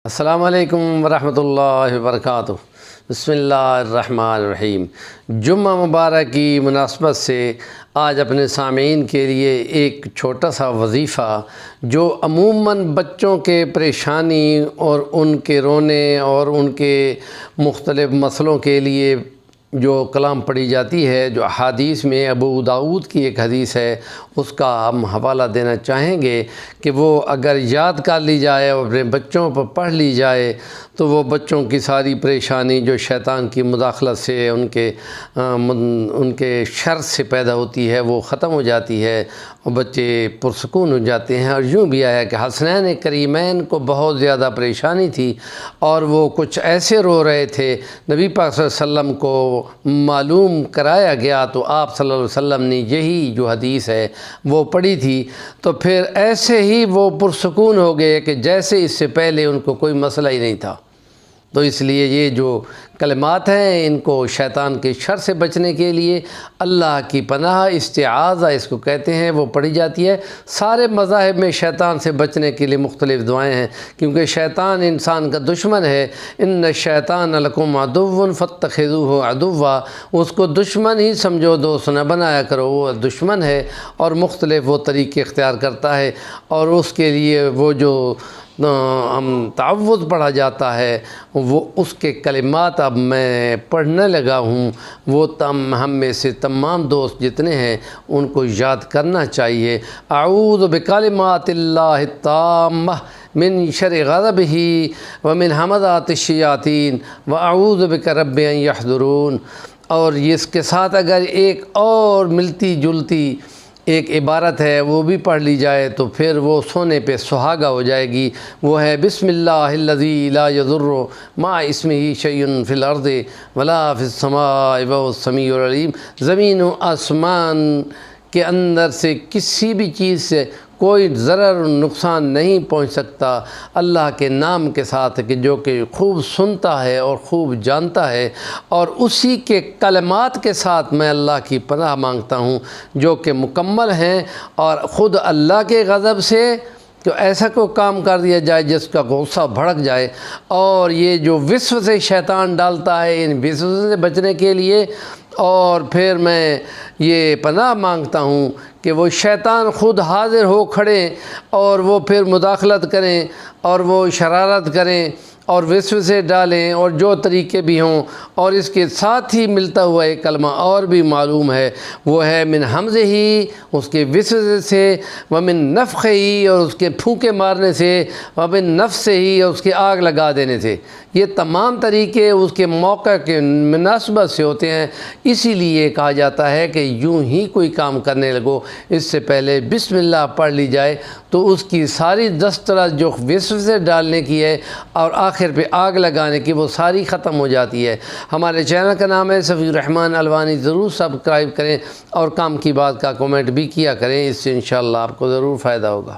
السلام علیکم ورحمۃ اللہ وبرکاتہ۔ بسم اللہ الرحمن الرحیم۔ جمعہ مبارک کی مناسبت سے آج اپنے سامعین کے لیے ایک چھوٹا سا وظیفہ جو عموماً بچوں کے پریشانی اور ان کے رونے اور ان کے مختلف مسئلوں کے لیے جو کلام پڑھی جاتی ہے، جو احادیث میں ابو داؤد کی ایک حدیث ہے، اس کا ہم حوالہ دینا چاہیں گے کہ وہ اگر یاد کر لی جائے اور اپنے بچوں پر پڑھ لی جائے تو وہ بچوں کی ساری پریشانی جو شیطان کی مداخلت سے ان کے شر سے پیدا ہوتی ہے وہ ختم ہو جاتی ہے اور بچے پرسکون ہو جاتے ہیں۔ اور یوں بھی آیا کہ حسنین کریمین کو بہت زیادہ پریشانی تھی اور وہ کچھ ایسے رو رہے تھے، نبی پاک صلی اللہ علیہ وسلم کو معلوم کرایا گیا تو آپ صلی اللہ علیہ وسلم نے یہی جو حدیث ہے وہ پڑھی تھی، تو پھر ایسے ہی وہ پرسکون ہو گئے کہ جیسے اس سے پہلے ان کو کوئی مسئلہ ہی نہیں تھا۔ تو اس لیے یہ جو کلمات ہیں ان کو شیطان کے شر سے بچنے کے لیے اللہ کی پناہ استعاذہ اس کو کہتے ہیں، وہ پڑھی جاتی ہے۔ سارے مذاہب میں شیطان سے بچنے کے لیے مختلف دعائیں ہیں، کیونکہ شیطان انسان کا دشمن ہے۔ ان الشیطان لکم عدو فاتخذوہ عدوا، اس کو دشمن ہی سمجھو، دوست نہ بنایا کرو، وہ دشمن ہے اور مختلف وہ طریقے اختیار کرتا ہے۔ اور اس کے لیے وہ جو تعوذ پڑھا جاتا ہے وہ اس کے کلمات اب میں پڑھنے لگا ہوں، وہ ہم میں سے تمام دوست جتنے ہیں ان کو یاد کرنا چاہیے۔ اعوذ بکلمات اللہ التامہ من شر غضبہ ومن حمزات الشیاطین واعوذ بک رب ان یحضرون۔ اور اس کے ساتھ اگر ایک اور ملتی جلتی ایک عبارت ہے وہ بھی پڑھ لی جائے تو پھر وہ سونے پہ سہاگا ہو جائے گی، وہ ہے بسم اللہ الذی لا یضر مع اسمہ شیء فی الارض ولا فی السماء وهو السمیع العلیم۔ زمین و آسمان کے اندر سے کسی بھی چیز سے کوئی ضرر و نقصان نہیں پہنچ سکتا اللہ کے نام کے ساتھ، کہ جو کہ خوب سنتا ہے اور خوب جانتا ہے، اور اسی کے کلمات کے ساتھ میں اللہ کی پناہ مانگتا ہوں جو کہ مکمل ہیں، اور خود اللہ کے غضب سے تو ایسا کوئی کام کر دیا جائے جس کا غصہ بھڑک جائے، اور یہ جو وسوسے شیطان ڈالتا ہے ان وسوسے سے بچنے کے لیے، اور پھر میں یہ پناہ مانگتا ہوں کہ وہ شیطان خود حاضر ہو کھڑے اور وہ پھر مداخلت کریں اور وہ شرارت کریں اور وسوسے ڈالیں اور جو طریقے بھی ہوں۔ اور اس کے ساتھ ہی ملتا ہوا ایک کلمہ اور بھی معلوم ہے، وہ ہے من حمزہ ہی، اس کے وسوسے سے، ومن نفخہ ہی، اور اس کے پھونکے مارنے سے، ومن نفس ہی، اور اس کے آگ لگا دینے سے۔ یہ تمام طریقے اس کے موقع کے مناسبت سے ہوتے ہیں، اسی لیے کہا جاتا ہے کہ یوں ہی کوئی کام کرنے لگو اس سے پہلے بسم اللہ پڑھ لی جائے تو اس کی ساری دسترس جو وسوسے ڈالنے کی ہے اور آخر پہ آگ لگانے کی وہ ساری ختم ہو جاتی ہے۔ ہمارے چینل کا نام ہے صفی الرحمن الوانی، ضرور سبسکرائب کریں اور کام کی بات کا کومنٹ بھی کیا کریں، اس سے انشاءاللہ آپ کو ضرور فائدہ ہوگا۔